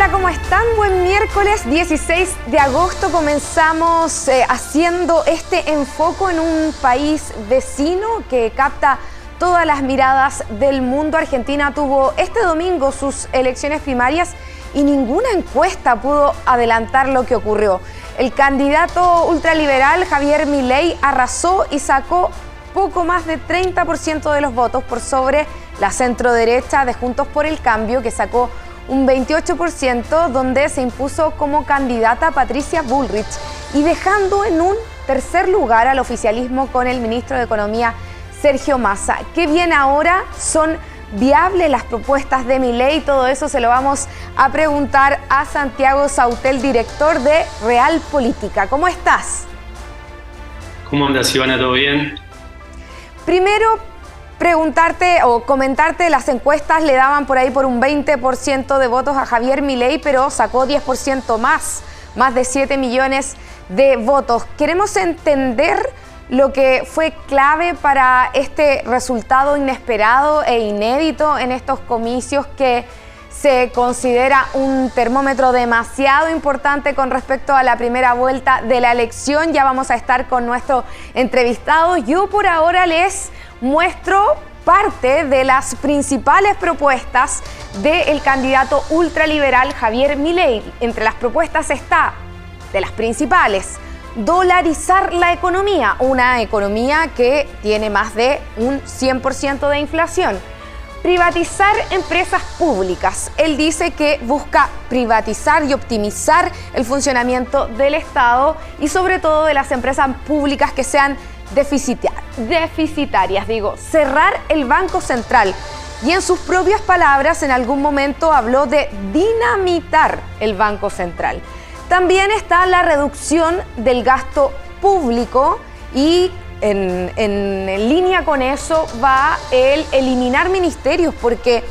Hola, ¿cómo están? Buen miércoles 16 de agosto. Comenzamos haciendo este enfoque en un país vecino que capta todas las miradas del mundo. Argentina tuvo este domingo sus elecciones primarias y ninguna encuesta pudo adelantar lo que ocurrió. El candidato ultraliberal Javier Milei arrasó y sacó poco más de 30% de los votos por sobre la centroderecha de Juntos por el Cambio, que sacó un 28%, donde se impuso como candidata Patricia Bullrich y dejando en un tercer lugar al oficialismo con el ministro de Economía Sergio Massa. ¿Qué viene ahora? ¿Son viables las propuestas de Milei? Todo eso se lo vamos a preguntar a Santiago Sautel, director de Real Política. ¿Cómo estás? ¿Cómo andas, Ivana? ¿Todo bien? Primero, preguntarte o comentarte, las encuestas le daban por ahí por un 20% de votos a Javier Milei, pero sacó 10% más de 7 millones de votos. Queremos entender lo que fue clave para este resultado inesperado e inédito en estos comicios, que se considera un termómetro demasiado importante con respecto a la primera vuelta de la elección. Ya vamos a estar con nuestro entrevistado. Yo por ahora les muestro parte de las principales propuestas del candidato ultraliberal Javier Milei. Entre las propuestas está, de las principales, dolarizar la economía, una economía que tiene más de un 100% de inflación. Privatizar empresas públicas. Él dice que busca privatizar y optimizar el funcionamiento del Estado y sobre todo de las empresas públicas que sean deficitarias. Cerrar el Banco Central. Y en sus propias palabras, en algún momento habló de dinamitar el Banco Central. También está la reducción del gasto público y en línea con eso va el eliminar ministerios, porque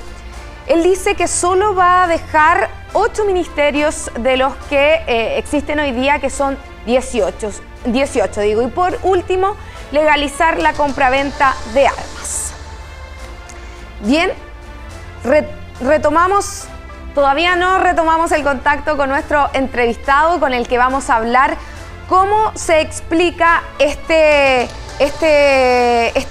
él dice que solo va a dejar 8 ministerios de los que existen hoy día, que son 18. Y por último, legalizar la compraventa de armas. Bien, todavía no retomamos el contacto con nuestro entrevistado, con el que vamos a hablar cómo se explica este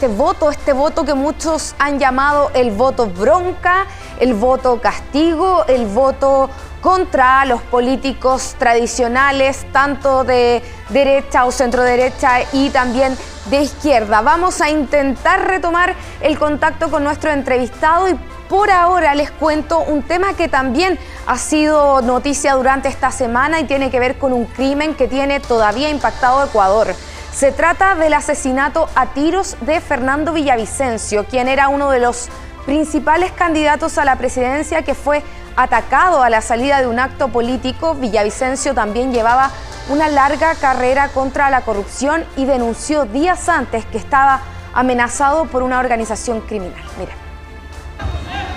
voto que muchos han llamado el voto bronca, el voto castigo, el voto contra los políticos tradicionales, tanto de derecha o centroderecha y también de izquierda. Vamos a intentar retomar el contacto con nuestro entrevistado y por ahora les cuento un tema que también ha sido noticia durante esta semana y tiene que ver con un crimen que tiene todavía impactado Ecuador. Se trata del asesinato a tiros de Fernando Villavicencio, quien era uno de los principales candidatos a la presidencia, que fue atacado a la salida de un acto político. Villavicencio también llevaba una larga carrera contra la corrupción y denunció días antes que estaba amenazado por una organización criminal. Mira.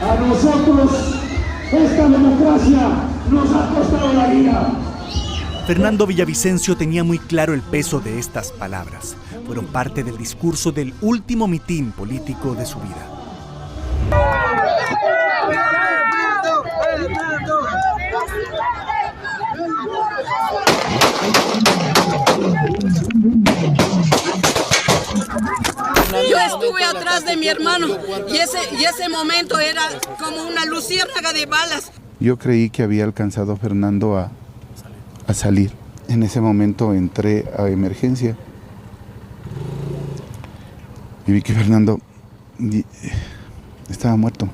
A nosotros esta democracia nos ha costado la vida. Fernando Villavicencio tenía muy claro el peso de estas palabras. Fueron parte del discurso del último mitin político de su vida. Yo estuve atrás de mi hermano y ese momento era como una luciérnaga de balas. Yo creí que había alcanzado a Fernando a salir. En ese momento entré a emergencia y vi que Fernando estaba muerto.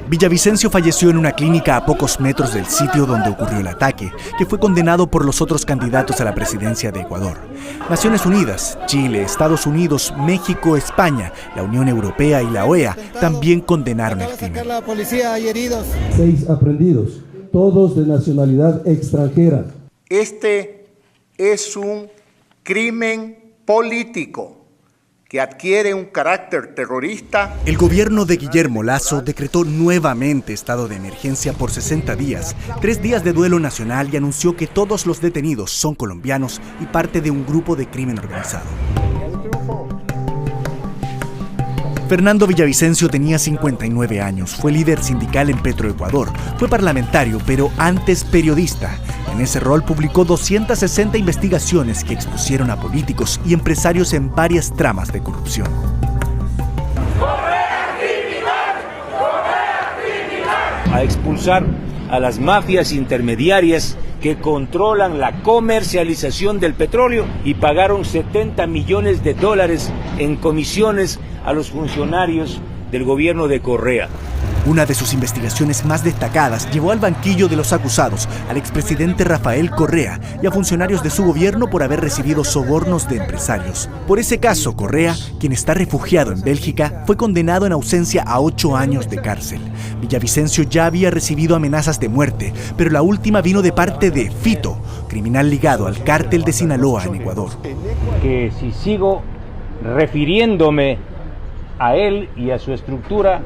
Villavicencio falleció en una clínica a pocos metros del sitio donde ocurrió el ataque, que fue condenado por los otros candidatos a la presidencia de Ecuador. Naciones Unidas, Chile, Estados Unidos, México, España, la Unión Europea y la OEA también condenaron el crimen. 6 aprehendidos, todos de nacionalidad extranjera. Este es un crimen político que adquiere un carácter terrorista. El gobierno de Guillermo Lasso decretó nuevamente estado de emergencia por 60 días, 3 días de duelo nacional, y anunció que todos los detenidos son colombianos y parte de un grupo de crimen organizado. Fernando Villavicencio tenía 59 años, fue líder sindical en Petroecuador, fue parlamentario, pero antes periodista. En ese rol publicó 260 investigaciones que expusieron a políticos y empresarios en varias tramas de corrupción. A expulsar a las mafias intermediarias que controlan la comercialización del petróleo y pagaron $70 millones en comisiones a los funcionarios del gobierno de Correa. Una de sus investigaciones más destacadas llevó al banquillo de los acusados al expresidente Rafael Correa y a funcionarios de su gobierno por haber recibido sobornos de empresarios. Por ese caso, Correa, quien está refugiado en Bélgica, fue condenado en ausencia a 8 años de cárcel. Villavicencio ya había recibido amenazas de muerte, pero la última vino de parte de Fito, criminal ligado al cártel de Sinaloa en Ecuador. Que si sigo refiriéndome a él y a su estructura,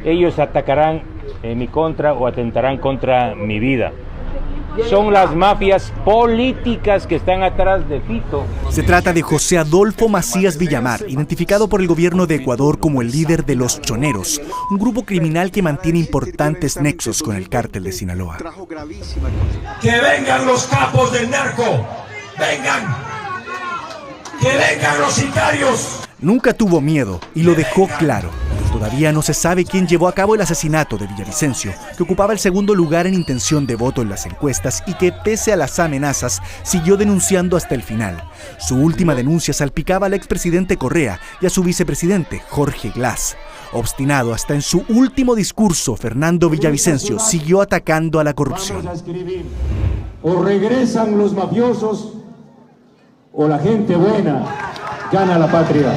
ellos atacarán en mi contra o atentarán contra mi vida. Son las mafias políticas que están atrás de Fito. Se trata de José Adolfo Macías Villamar, identificado por el gobierno de Ecuador como el líder de los Choneros, un grupo criminal que mantiene importantes nexos con el cártel de Sinaloa. ¡Que vengan los capos del narco! ¡Vengan! ¡Que vengan los sicarios! Nunca tuvo miedo y lo dejó claro. Todavía no se sabe quién llevó a cabo el asesinato de Villavicencio, que ocupaba el segundo lugar en intención de voto en las encuestas y que, pese a las amenazas, siguió denunciando hasta el final. Su última denuncia salpicaba al expresidente Correa y a su vicepresidente, Jorge Glass. Obstinado hasta en su último discurso, Fernando Villavicencio siguió atacando a la corrupción. O regresan los mafiosos o la gente buena gana la patria.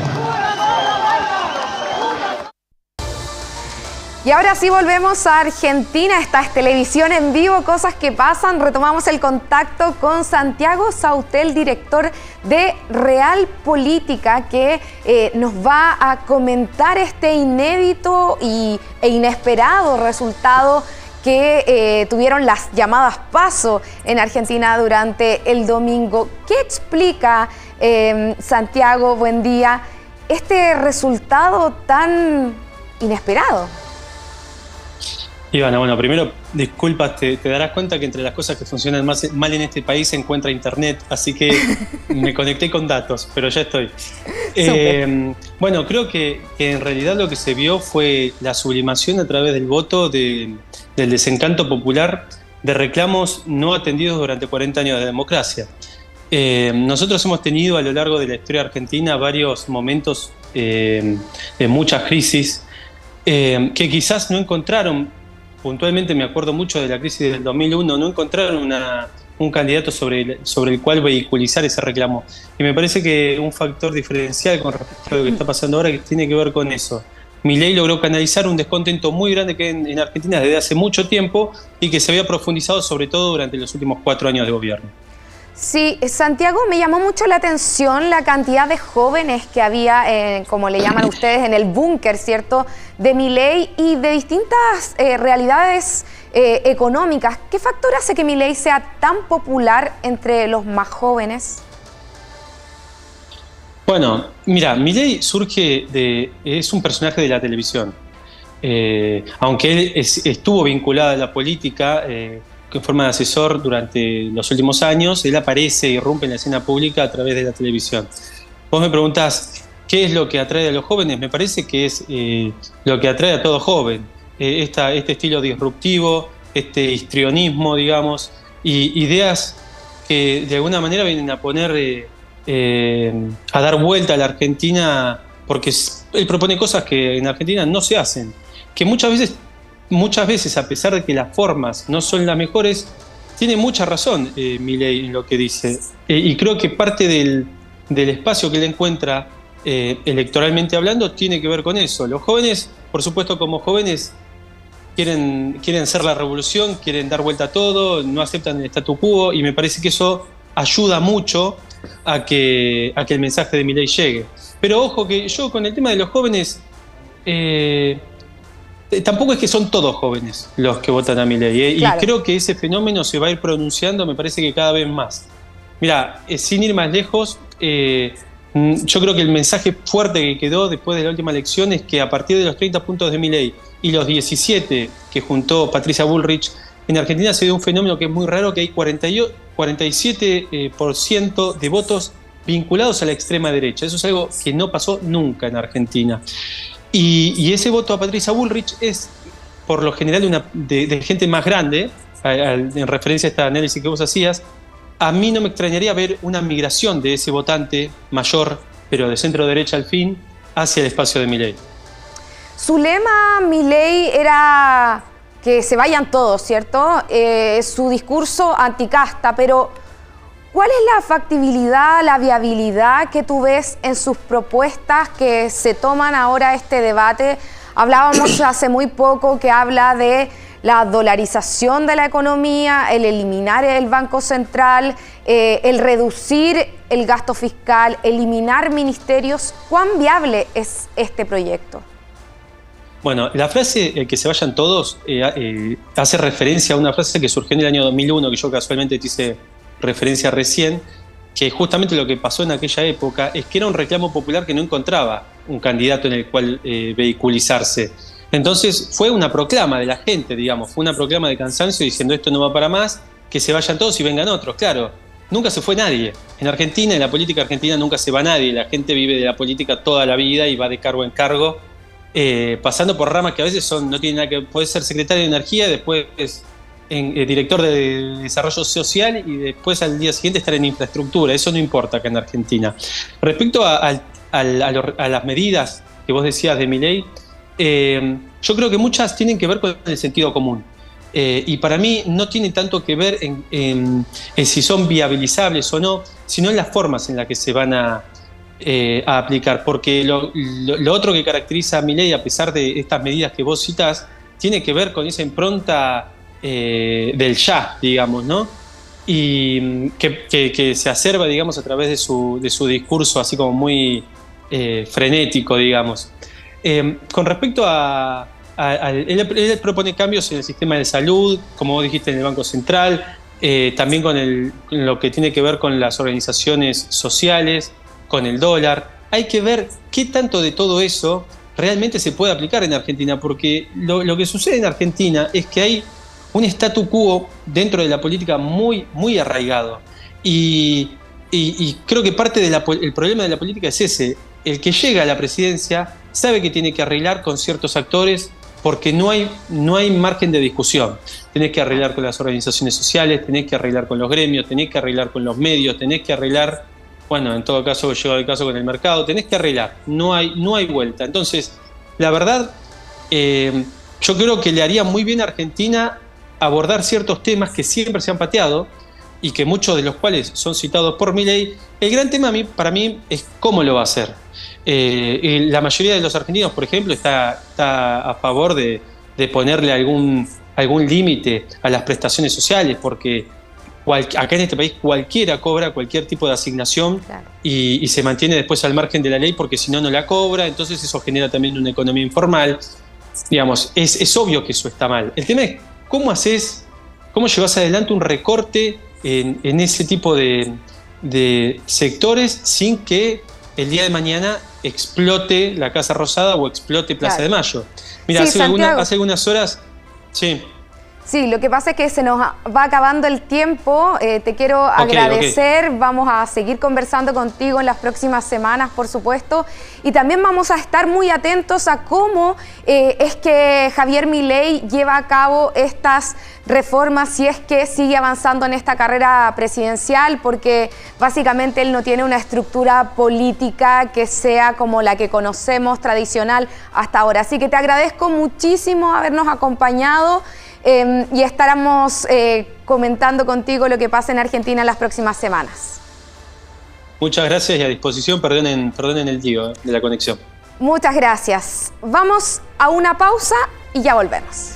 Y ahora sí volvemos a Argentina, esta es Televisión en Vivo, cosas que pasan. Retomamos el contacto con Santiago Sautel, director de Real Política, que nos va a comentar este inédito e inesperado resultado que tuvieron las llamadas PASO en Argentina durante el domingo. ¿Qué explica, Santiago, buen día, este resultado tan inesperado? Ivana, bueno, primero, disculpas, te darás cuenta que entre las cosas que funcionan mal en este país se encuentra internet, así que me conecté con datos, pero ya estoy. Bueno, creo que en realidad lo que se vio fue la sublimación a través del voto del desencanto popular de reclamos no atendidos durante 40 años de democracia. Nosotros hemos tenido a lo largo de la historia argentina varios momentos de muchas crisis que quizás no encontraron. Puntualmente me acuerdo mucho de la crisis del 2001, no encontraron un candidato sobre el cual vehiculizar ese reclamo. Y me parece que un factor diferencial con respecto a lo que está pasando ahora que tiene que ver con eso. Milei logró canalizar un descontento muy grande que en Argentina desde hace mucho tiempo y que se había profundizado sobre todo durante los últimos 4 años de gobierno. Sí, Santiago, me llamó mucho la atención la cantidad de jóvenes que había, como le llaman ustedes, en el búnker, ¿cierto?, de Milei y de distintas realidades económicas. ¿Qué factor hace que Milei sea tan popular entre los más jóvenes? Bueno, mira, Milei es un personaje de la televisión. Aunque él estuvo vinculado a la política en forma de asesor durante los últimos años, él aparece y irrumpe en la escena pública a través de la televisión. Vos me preguntás, ¿qué es lo que atrae a los jóvenes? Me parece que es lo que atrae a todo joven. Este estilo disruptivo, este histrionismo, digamos, y ideas que de alguna manera vienen a poner, a dar vuelta a la Argentina, porque él propone cosas que en Argentina no se hacen, que muchas veces, a pesar de que las formas no son las mejores, tiene mucha razón Milei en lo que dice. Y creo que parte del espacio que él encuentra electoralmente hablando tiene que ver con eso. Los jóvenes, por supuesto, como jóvenes, quieren ser la revolución, quieren dar vuelta a todo, no aceptan el statu quo, y me parece que eso ayuda mucho a que el mensaje de Milei llegue. Pero ojo que yo con el tema de los jóvenes... tampoco es que son todos jóvenes los que votan a Milei, claro. Y creo que ese fenómeno se va a ir pronunciando, me parece que cada vez más. Mira, sin ir más lejos, yo creo que el mensaje fuerte que quedó después de la última elección es que a partir de los 30 puntos de Milei y los 17 que juntó Patricia Bullrich, en Argentina se dio un fenómeno que es muy raro, que hay 47% de votos vinculados a la extrema derecha. Eso es algo que no pasó nunca en Argentina. Y ese voto a Patricia Bullrich es, por lo general, de gente más grande, en referencia a este análisis que vos hacías. A mí no me extrañaría ver una migración de ese votante mayor, pero de centro derecha al fin, hacia el espacio de Milei. Su lema, Milei, era que se vayan todos, ¿cierto? Su discurso anticasta, pero ¿cuál es la factibilidad, la viabilidad que tú ves en sus propuestas que se toman ahora este debate? Hablábamos hace muy poco que habla de la dolarización de la economía, el eliminar el Banco Central, el reducir el gasto fiscal, eliminar ministerios. ¿Cuán viable es este proyecto? Bueno, la frase que se vayan todos hace referencia a una frase que surgió en el año 2001, que yo casualmente te hice referencia recién, que justamente lo que pasó en aquella época es que era un reclamo popular que no encontraba un candidato en el cual vehiculizarse. Entonces fue una proclama de la gente, digamos, fue una proclama de cansancio diciendo esto no va para más, que se vayan todos y vengan otros. Claro, nunca se fue nadie. En Argentina, en la política argentina nunca se va nadie, la gente vive de la política toda la vida y va de cargo en cargo, pasando por ramas que a veces no tienen nada que ver. Puede ser secretario de Energía, después director de Desarrollo Social y después al día siguiente estar en infraestructura. Eso no importa acá en Argentina. Respecto a las medidas que vos decías de Milei, yo creo que muchas tienen que ver con el sentido común. Y para mí no tiene tanto que ver en si son viabilizables o no, sino en las formas en las que se van a aplicar. Porque lo otro que caracteriza a Milei, a pesar de estas medidas que vos citás, tiene que ver con esa impronta del ya, digamos, ¿no? Y que se acerba, digamos, a través de su discurso así como muy frenético, digamos. Con respecto él propone cambios en el sistema de salud, como vos dijiste, en el Banco Central, también con lo que tiene que ver con las organizaciones sociales, con el dólar. Hay que ver qué tanto de todo eso realmente se puede aplicar en Argentina, porque lo que sucede en Argentina es que hay un statu quo dentro de la política muy, muy arraigado. Y creo que parte del problema de la política es ese. El que llega a la presidencia sabe que tiene que arreglar con ciertos actores porque no hay margen de discusión. Tenés que arreglar con las organizaciones sociales, tenés que arreglar con los gremios, tenés que arreglar con los medios, tenés que arreglar, bueno, en todo caso, llegado el caso con el mercado, tenés que arreglar, no hay vuelta. Entonces, la verdad, yo creo que le haría muy bien a Argentina abordar ciertos temas que siempre se han pateado y que muchos de los cuales son citados por Milei. El gran tema para mí es cómo lo va a hacer. La mayoría de los argentinos, por ejemplo, está a favor de ponerle algún límite a las prestaciones sociales, porque acá en este país cualquiera cobra cualquier tipo de asignación, claro, y se mantiene después al margen de la ley porque si no, no la cobra. Entonces eso genera también una economía informal. Digamos, es obvio que eso está mal. El tema es cómo llevas adelante un recorte en ese tipo de sectores sin que el día de mañana explote la Casa Rosada o explote Plaza, claro, de Mayo. Mira, sí, hace algunas horas... Sí. Sí, lo que pasa es que se nos va acabando el tiempo. Te quiero agradecer. Vamos a seguir conversando contigo en las próximas semanas, por supuesto. Y también vamos a estar muy atentos a cómo es que Javier Milei lleva a cabo estas reformas, si es que sigue avanzando en esta carrera presidencial, porque básicamente él no tiene una estructura política que sea como la que conocemos tradicional hasta ahora. Así que te agradezco muchísimo habernos acompañado. Y estaremos comentando contigo lo que pasa en Argentina en las próximas semanas. Muchas gracias y a disposición. Perdonen el lío de la conexión. Muchas gracias. Vamos a una pausa y ya volvemos.